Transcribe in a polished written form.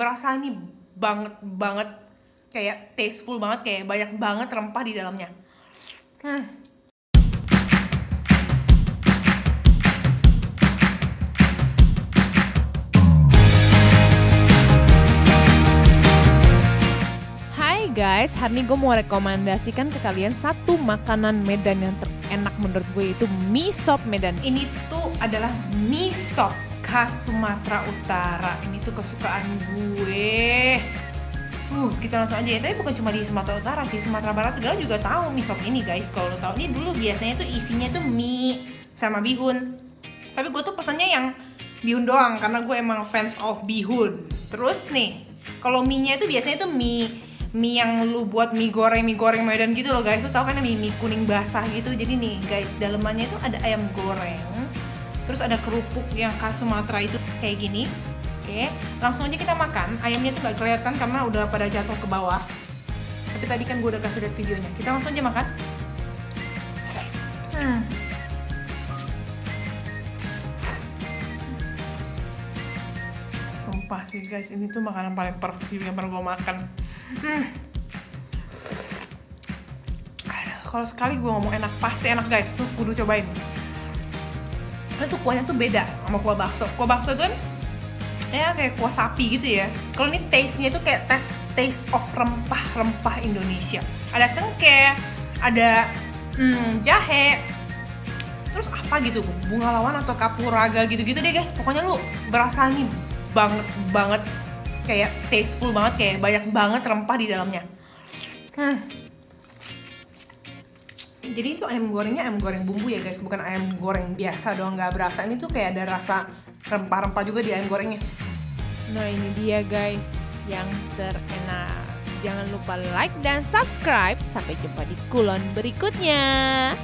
Berasa ini banget banget, kayak tasteful banget, kayak banyak banget rempah di dalamnya. Hai guys, hari ini gue mau rekomendasikan ke kalian satu makanan Medan yang terenak menurut gue, itu mie sop Medan. Ini tuh adalah mie sop khas Sumatera Utara. Ini tuh kesukaan gue. Kita langsung aja ya. Tapi bukan cuma di Sumatera Utara sih, Sumatera Barat segala juga tahu mie sop ini guys. Kalau lo tahu, ini dulu biasanya tuh isinya tuh mie sama bihun. Tapi gue tuh pesannya yang bihun doang karena gue emang fans of bihun. Terus nih, kalau mie-nya itu biasanya tuh mie yang lu buat mie goreng Medan gitu loh guys. Lu tau kan mie kuning basah gitu. Jadi nih guys, dalemannya itu ada ayam goreng, terus ada kerupuk yang khas Sumatera itu kayak gini. Oke, langsung aja kita makan. Ayamnya tuh gak kelihatan karena udah pada jatuh ke bawah, tapi tadi kan gue udah kasih lihat videonya. Kita langsung aja makan. Sumpah sih guys, ini tuh makanan paling perfect yang pernah gue makan. Kalau sekali gue ngomong enak, pasti enak guys. Tuh kudu cobain. Ini tuh kuahnya tuh beda sama kuah bakso. Kuah bakso tuh kan ya kayak kuah sapi gitu ya. Kalau ini taste-nya tuh kayak taste of rempah-rempah Indonesia. Ada cengkeh, ada jahe, terus apa gitu, bunga lawang atau kapuraga gitu-gitu deh guys. Pokoknya lu berasa ini banget kayak tasteful banget, kayak banyak banget rempah di dalamnya. Jadi itu ayam gorengnya ayam goreng bumbu ya guys, bukan ayam goreng biasa doang nggak berasa. Ini tuh kayak ada rasa rempah-rempah juga di ayam gorengnya. Nah ini dia guys yang terenak. Jangan lupa like dan subscribe. Sampai jumpa di kulon berikutnya.